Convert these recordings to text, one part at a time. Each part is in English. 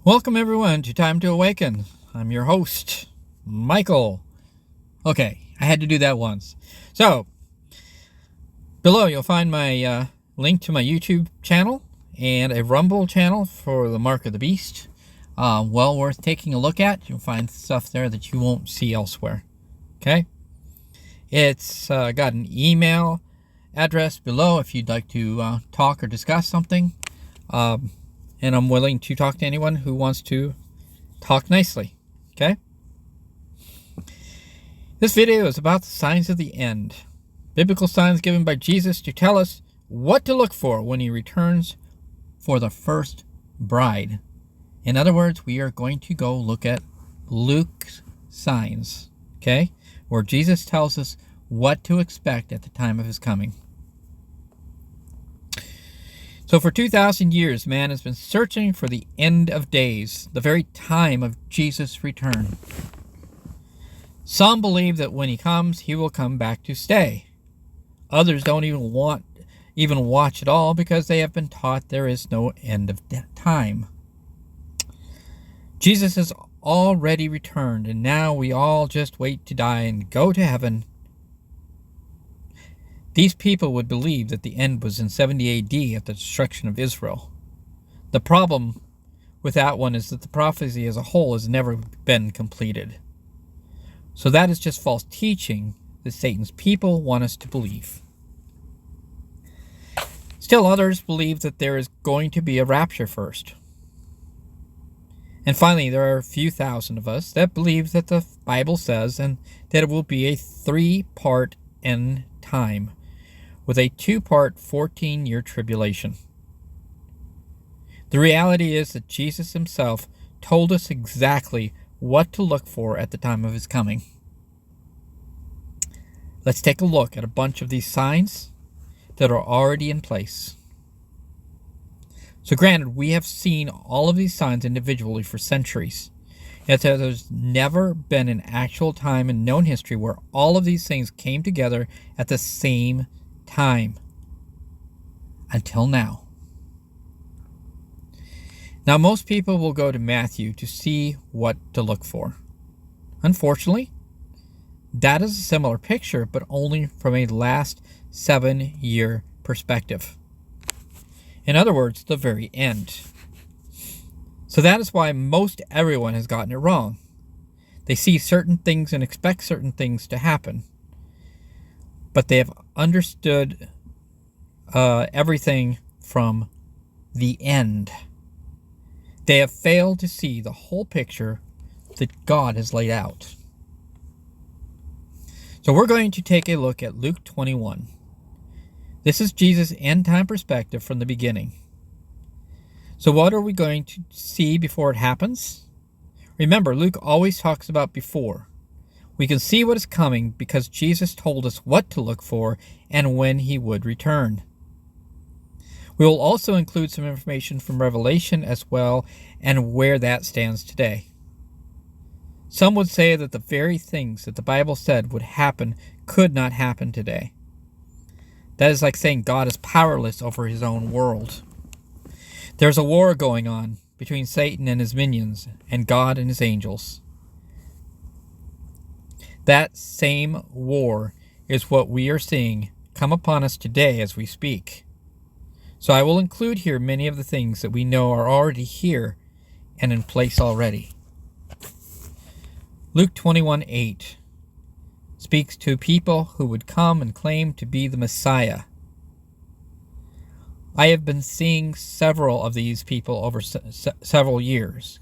Welcome everyone to Time to Awaken. I'm your host, Michael. Okay, I had to do that once. So, below you'll find my link to my YouTube channel and a Rumble channel for the Mark of the Beast. Well worth taking a look at. You'll find stuff there that you won't see elsewhere. Okay? It's got an email address below if you'd like to talk or discuss something. And I'm willing to talk to anyone who wants to talk nicely. Okay? This video is about the signs of the end. Biblical signs given by Jesus to tell us what to look for when he returns for the first bride. In other words, we are going to go look at Luke's signs. Okay? Where Jesus tells us what to expect at the time of his coming. So for 2,000 years, man has been searching for the end of days, the very time of Jesus' return. Some believe that when he comes, he will come back to stay. Others don't even watch at all because they have been taught there is no end of time. Jesus has already returned, and now we all just wait to die and go to heaven. These people would believe that the end was in 70 AD at the destruction of Israel. The problem with that one is that the prophecy as a whole has never been completed. So that is just false teaching that Satan's people want us to believe. Still others believe that there is going to be a rapture first. And finally, there are a few thousand of us that believe that the Bible says and that it will be a 3-part end time, with a 2-part 14-year tribulation. The reality is that Jesus himself told us exactly what to look for at the time of his coming. Let's take a look at a bunch of these signs that are already in place. So granted, we have seen all of these signs individually for centuries, yet there's never been an actual time in known history where all of these things came together at the same time. Until now. Now, most people will go to Matthew to see what to look for. Unfortunately, that is a similar picture, but only from a last 7-year perspective. In other words, the very end. So that is why most everyone has gotten it wrong. They see certain things and expect certain things to happen, but they have understood everything from the end. They have failed to see the whole picture that God has laid out. So we're going to take a look at Luke 21. This is Jesus' end-time perspective from the beginning. So what are we going to see before it happens? Remember, Luke always talks about before. We can see what is coming because Jesus told us what to look for and when he would return. We will also include some information from Revelation as well and where that stands today. Some would say that the very things that the Bible said would happen could not happen today. That is like saying God is powerless over his own world. There's a war going on between Satan and his minions and God and his angels. That same war is what we are seeing come upon us today as we speak. So I will include here many of the things that we know are already here and in place already. Luke 21:8 speaks to people who would come and claim to be the Messiah. I have been seeing several of these people over several years.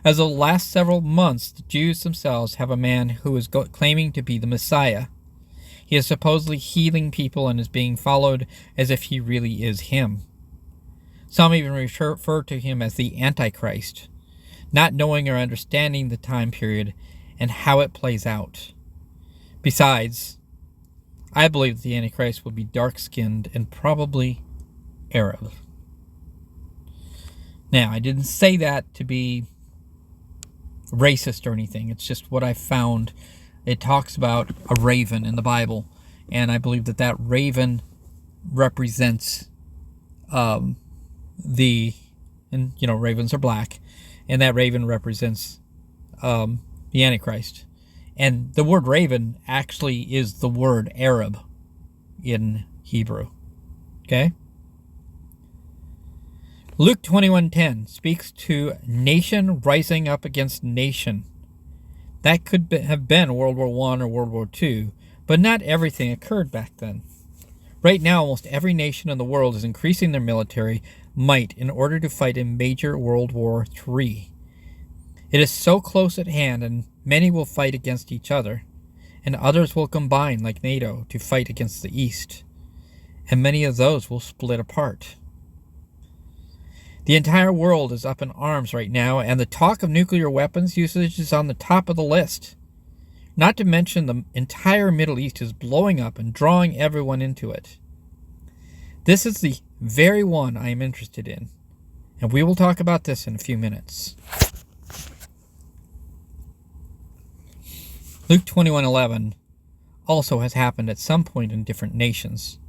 As of the last several months, the Jews themselves have a man who is claiming to be the Messiah. He is supposedly healing people and is being followed as if he really is him. Some even refer to him as the Antichrist, not knowing or understanding the time period and how it plays out. Besides, I believe that the Antichrist will be dark-skinned and probably Arab. Now, I didn't say that to be racist or anything. It's just what I found. It talks about a raven in the Bible, and I believe that raven represents the and ravens are black, and that raven represents the Antichrist. And the word raven actually is the word Arab in Hebrew. Okay? Luke 21:10 speaks to nation rising up against nation. That could have been World War I or World War II, but not everything occurred back then. Right now, almost every nation in the world is increasing their military might in order to fight a major World War III. It is so close at hand, and many will fight against each other, and others will combine, like NATO, to fight against the East, and many of those will split apart. The entire world is up in arms right now, and the talk of nuclear weapons usage is on the top of the list. Not to mention the entire Middle East is blowing up and drawing everyone into it. This is the very one I am interested in, and we will talk about this in a few minutes. Luke 21:11 also has happened at some point in different nations.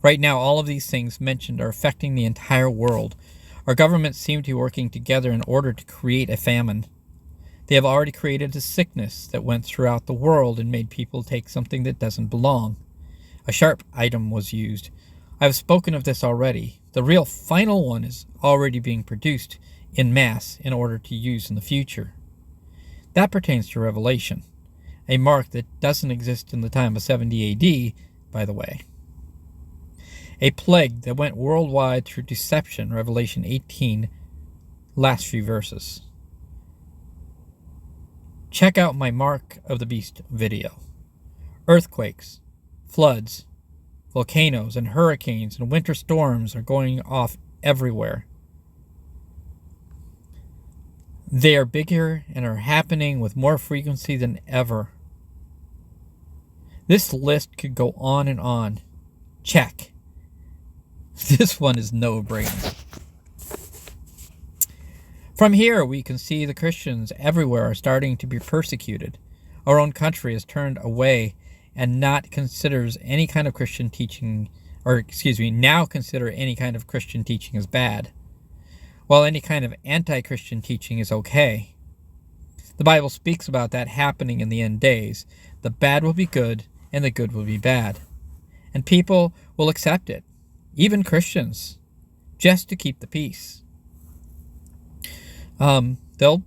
Right now, all of these things mentioned are affecting the entire world. Our governments seem to be working together in order to create a famine. They have already created a sickness that went throughout the world and made people take something that doesn't belong. A sharp item was used. I have spoken of this already. The real final one is already being produced in mass in order to use in the future. That pertains to Revelation, a mark that doesn't exist in the time of 70 AD, by the way. A plague that went worldwide through deception, Revelation 18, last few verses. Check out my Mark of the Beast video. Earthquakes, floods, volcanoes, and hurricanes and winter storms are going off everywhere. They are bigger and are happening with more frequency than ever. This list could go on and on. Check. This one is no-brainer. From here, we can see the Christians everywhere are starting to be persecuted. Our own country has turned away and not considers any kind of Christian teaching, now consider any kind of Christian teaching as bad, while any kind of anti-Christian teaching is okay. The Bible speaks about that happening in the end days. The bad will be good, and the good will be bad. And people will accept it, even Christians, just to keep the peace. They'll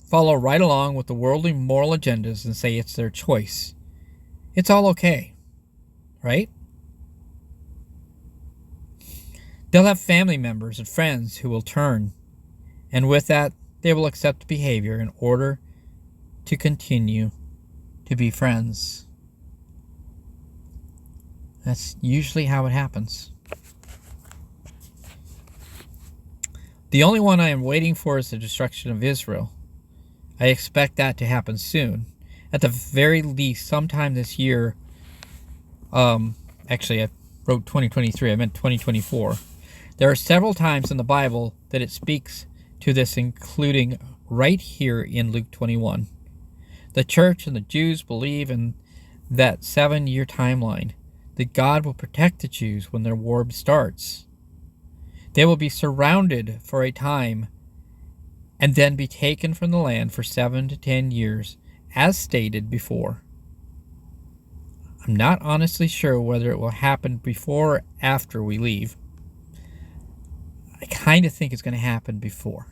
follow right along with the worldly moral agendas and say it's their choice. It's all okay, right? They'll have family members and friends who will turn, and with that, they will accept behavior in order to continue to be friends. That's usually how it happens. The only one I am waiting for is the destruction of Israel. I expect that to happen soon. At the very least, sometime this year. Actually, I wrote 2023. I meant 2024. There are several times in the Bible that it speaks to this, including right here in Luke 21. The church and the Jews believe in that 7-year timeline, that God will protect the Jews when their war starts. They will be surrounded for a time and then be taken from the land for 7 to 10 years, as stated before. I'm not honestly sure whether it will happen before or after we leave. I kind of think it's going to happen before.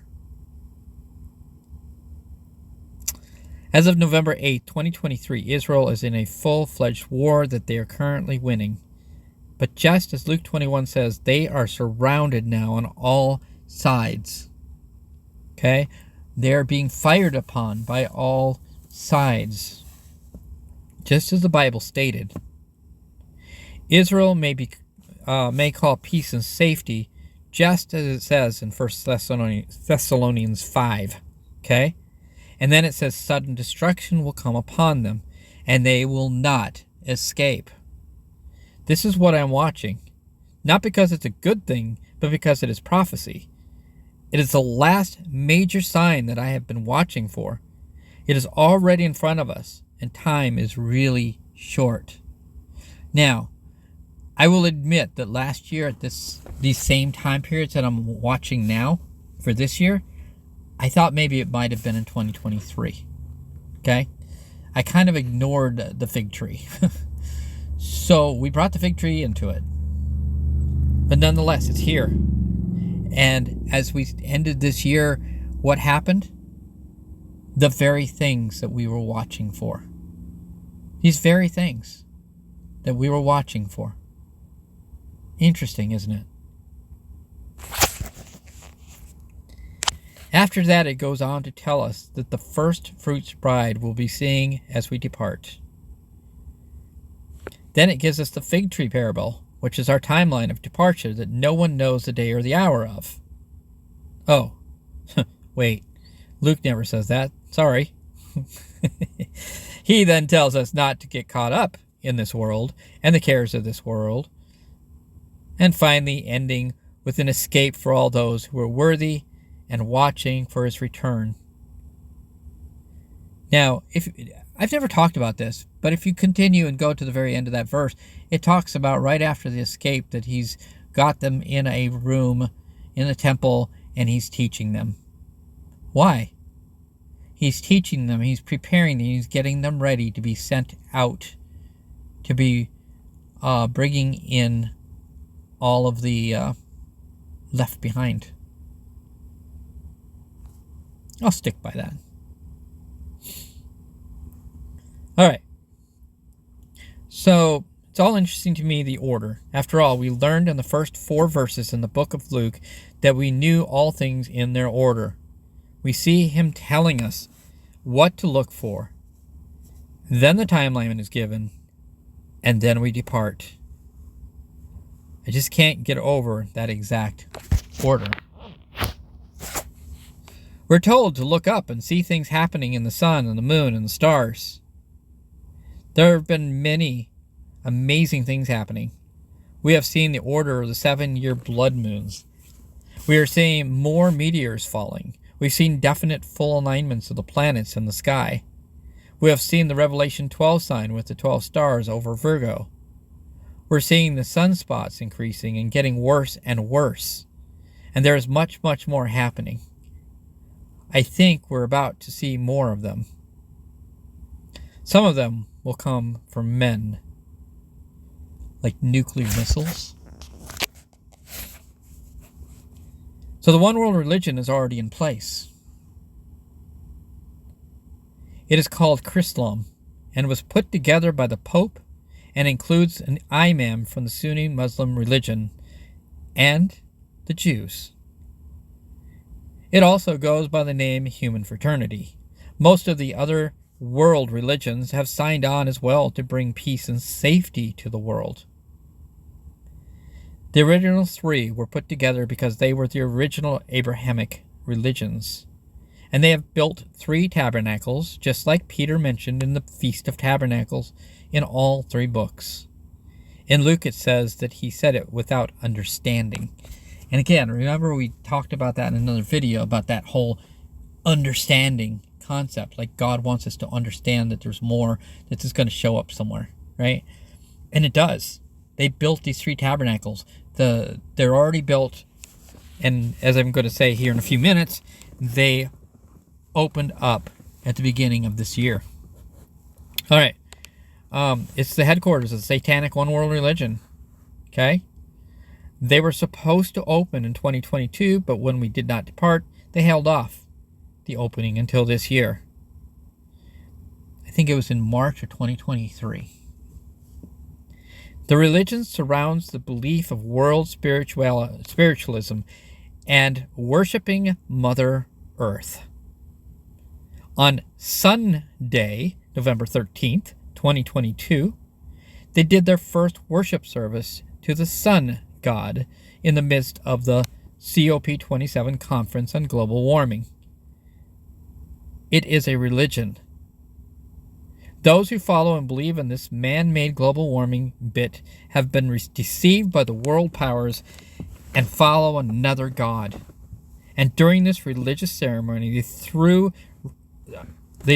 As of November 8, 2023, Israel is in a full-fledged war that they are currently winning. But just as Luke 21 says, they are surrounded now on all sides. Okay? They are being fired upon by all sides. Just as the Bible stated. Israel may call peace and safety, just as it says in 1 Thessalonians 5. Okay? And then it says sudden destruction will come upon them, and they will not escape. This is what I'm watching. Not because it's a good thing, but because it is prophecy. It is the last major sign that I have been watching for. It is already in front of us, and time is really short. Now, I will admit that last year at these same time periods that I'm watching now, for this year, I thought maybe it might have been in 2023. Okay? I kind of ignored the fig tree. So we brought the fig tree into it. But nonetheless, it's here. And as we ended this year, what happened? The very things that we were watching for. These very things that we were watching for. Interesting, isn't it? After that, it goes on to tell us that the first fruits bride will be seeing as we depart. Then it gives us the fig tree parable, which is our timeline of departure that no one knows the day or the hour of. Oh, wait, Luke never says that. Sorry. He then tells us not to get caught up in this world and the cares of this world. And finally, ending with an escape for all those who are worthy and watching for his return. Now, I've never talked about this, but if you continue and go to the very end of that verse, it talks about right after the escape that he's got them in a room in the temple and he's teaching them. Why? He's teaching them, he's preparing them, he's getting them ready to be sent out, to be bringing in all of the left behind. I'll stick by that. All right. So it's all interesting to me, the order. After all, we learned in the first 4 verses in the book of Luke that we knew all things in their order. We see him telling us what to look for. Then the timeline is given, and then we depart. I just can't get over that exact order. We're told to look up and see things happening in the sun and the moon and the stars. There have been many amazing things happening. We have seen the order of the 7-year blood moons. We are seeing more meteors falling. We've seen definite full alignments of the planets in the sky. We have seen the Revelation 12 sign with the 12 stars over Virgo. We're seeing the sunspots increasing and getting worse and worse. And there is much, much more happening. I think we're about to see more of them. Some of them will come from men, like nuclear missiles. So the one world religion is already in place. It is called Chrislam and was put together by the Pope and includes an imam from the Sunni Muslim religion and the Jews. It also goes by the name Human Fraternity. Most of the other world religions have signed on as well to bring peace and safety to the world. The original 3 were put together because they were the original Abrahamic religions. And they have built 3 tabernacles, just like Peter mentioned in the Feast of Tabernacles, in all 3 books. In Luke it says that he said it without understanding. And again, remember we talked about that in another video, about that whole understanding concept. Like God wants us to understand that there's more that's just going to show up somewhere, right? And it does. They built these 3 tabernacles. They're already built, and as I'm going to say here in a few minutes, they opened up at the beginning of this year. All right. It's the headquarters of the Satanic One World Religion. Okay? They were supposed to open in 2022, but when we did not depart, they held off the opening until this year. I think it was in March of 2023. The religion surrounds the belief of world spiritualism and worshiping Mother Earth. On Sunday, November 13th, 2022, they did their first worship service to the sun god in the midst of the COP27 Conference on Global Warming. It is a religion. Those who follow and believe in this man-made global warming bit have been deceived by the world powers and follow another god. And during this religious ceremony, they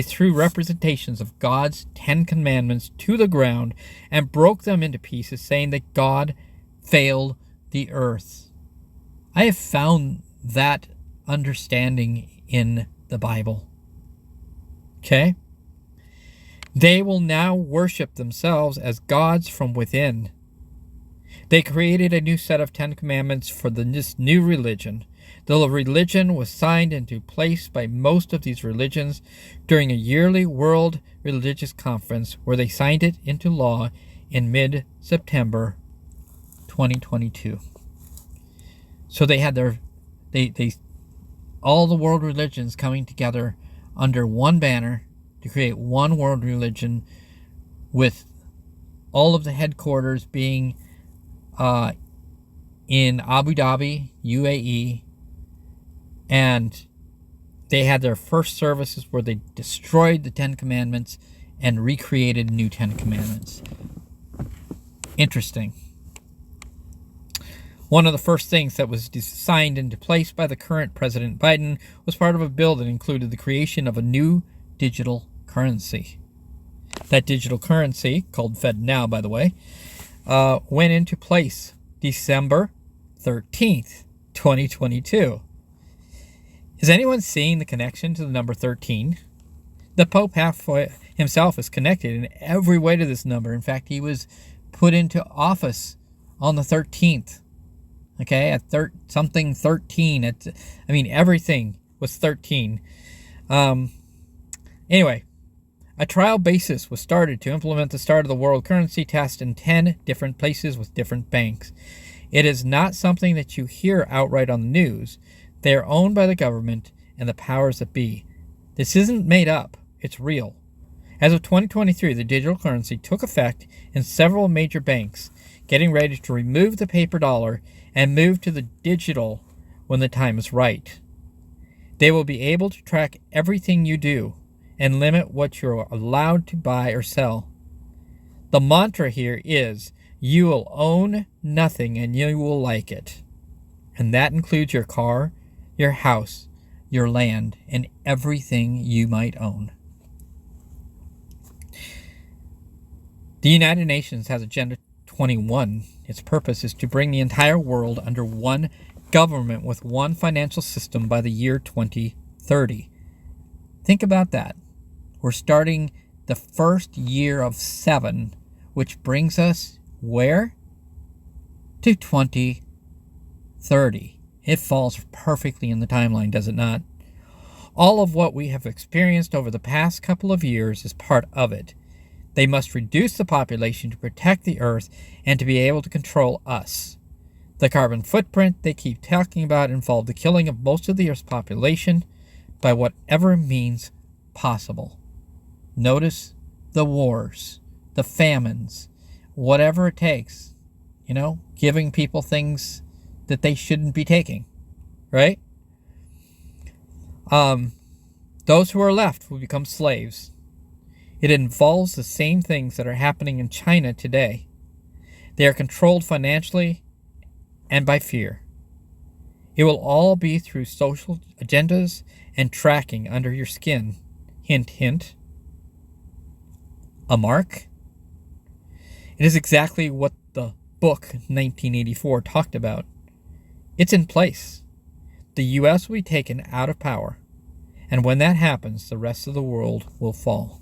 threw representations of God's 10 commandments to the ground and broke them into pieces, saying that God failed the earth. I have found that understanding in the Bible. Okay? They will now worship themselves as gods from within. They created a new set of 10 commandments for this new religion. The religion was signed into place by most of these religions during a yearly World Religious Conference where they signed it into law in mid-September 2022. So they had all the world religions coming together under one banner to create one world religion, with all of the headquarters being in Abu Dhabi, UAE, and they had their first services where they destroyed the 10 Commandments and recreated new 10 Commandments. Interesting. One of the first things that was signed into place by the current President Biden was part of a bill that included the creation of a new digital currency. That digital currency, called FedNow, by the way, went into place December 13th, 2022. Is anyone seeing the connection to the number 13? The Pope himself is connected in every way to this number. In fact, he was put into office on the 13th. Okay, at something 13. Everything was 13. Anyway, a trial basis was started to implement the start of the world currency test in 10 different places with different banks. It is not something that you hear outright on the news. They are owned by the government and the powers that be. This isn't made up. It's real. As of 2023, the digital currency took effect in several major banks, getting ready to remove the paper dollar and move to the digital when the time is right. They will be able to track everything you do and limit what you're allowed to buy or sell. The mantra here is, you will own nothing and you will like it. And that includes your car, your house, your land, and everything you might own. The United Nations has Agenda 21. Its purpose is to bring the entire world under one government with one financial system by the year 2030. Think about that. We're starting the first year of 7, which brings us where? To 2030. It falls perfectly in the timeline, does it not? All of what we have experienced over the past couple of years is part of it. They must reduce the population to protect the earth and to be able to control us. The carbon footprint they keep talking about involved the killing of most of the earth's population by whatever means possible. Notice the wars, the famines, whatever it takes, giving people things that they shouldn't be taking, right? Those who are left will become slaves. It involves the same things that are happening in China today. They are controlled financially and by fear. It will all be through social agendas and tracking under your skin. Hint, hint. A mark? It is exactly what the book 1984 talked about. It's in place. The U.S. will be taken out of power, and when that happens, the rest of the world will fall.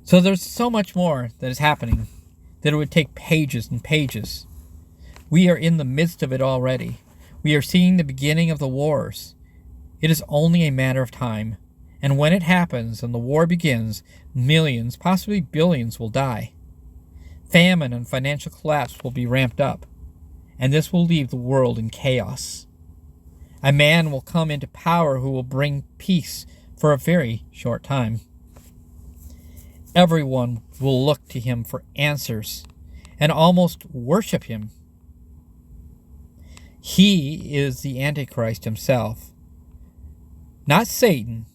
So there's so much more that is happening that it would take pages and pages. We are in the midst of it already. We are seeing the beginning of the wars. It is only a matter of time. And when it happens and the war begins, millions, possibly billions, will die. Famine and financial collapse will be ramped up. And this will leave the world in chaos. A man will come into power who will bring peace for a very short time. Everyone will look to him for answers and almost worship him. He is the Antichrist himself. Not Satan.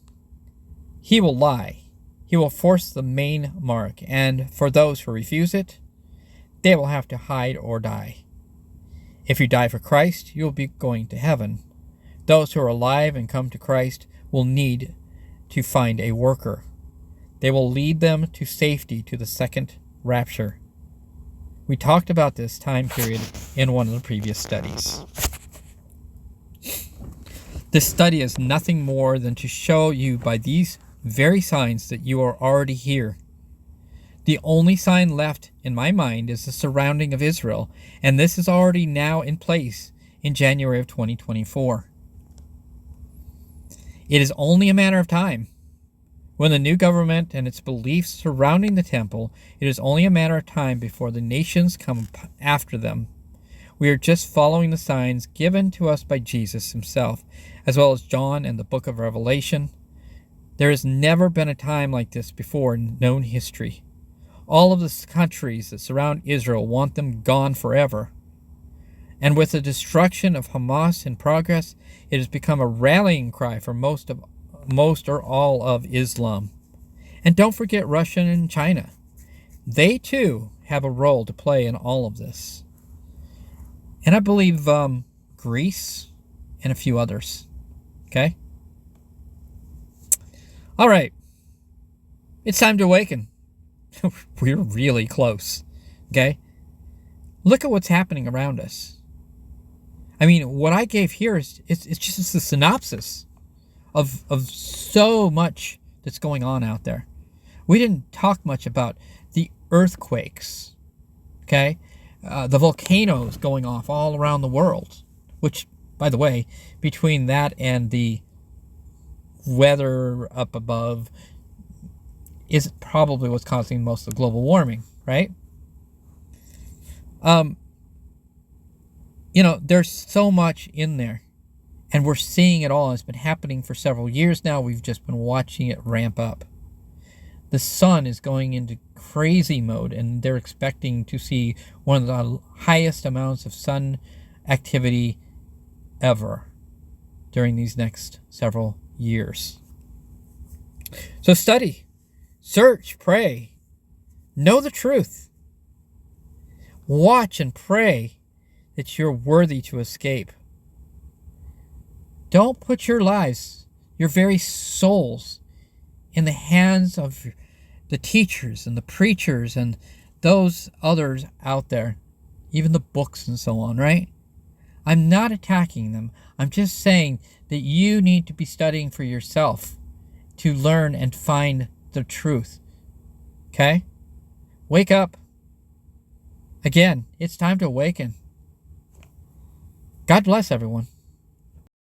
He will lie. He will force the main mark, and for those who refuse it, they will have to hide or die. If you die for Christ, you will be going to heaven. Those who are alive and come to Christ will need to find a worker. They will lead them to safety to the second rapture. We talked about this time period in one of the previous studies. This study is nothing more than to show you by these very signs that you are already here. The only sign left in my mind is the surrounding of Israel, and this is already now in place in January of 2024. It is only a matter of time. When the new government and its beliefs surrounding the temple, it is only a matter of time before the nations come after them. We are just following the signs given to us by Jesus himself, as well as John and the book of Revelation. There has never been a time like this before in known history. All of the countries that surround Israel want them gone forever. And with the destruction of Hamas in progress, it has become a rallying cry for most or all of Islam. And don't forget Russia and China. They too have a role to play in all of this. And I believe Greece and a few others. Okay? All right. It's time to awaken. We're really close. Okay? Look at what's happening around us. I mean, what I gave here is it's just a synopsis of so much that's going on out there. We didn't talk much about the earthquakes. Okay? The volcanoes going off all around the world, which, by the way, between that and the weather up above is probably what's causing most of global warming, right? There's so much in there, and we're seeing it all. It's been happening for several years now. We've just been watching it ramp up. The sun is going into crazy mode, and they're expecting to see one of the highest amounts of sun activity ever during these next several years. So study, search, pray, know the truth. Watch and pray that you're worthy to escape. Don't put your lives, your very souls, in the hands of the teachers and the preachers and those others out there, even the books and so on, right? I'm not attacking them. I'm just saying that you need to be studying for yourself to learn and find the truth. Okay? Wake up. Again, it's time to awaken. God bless everyone.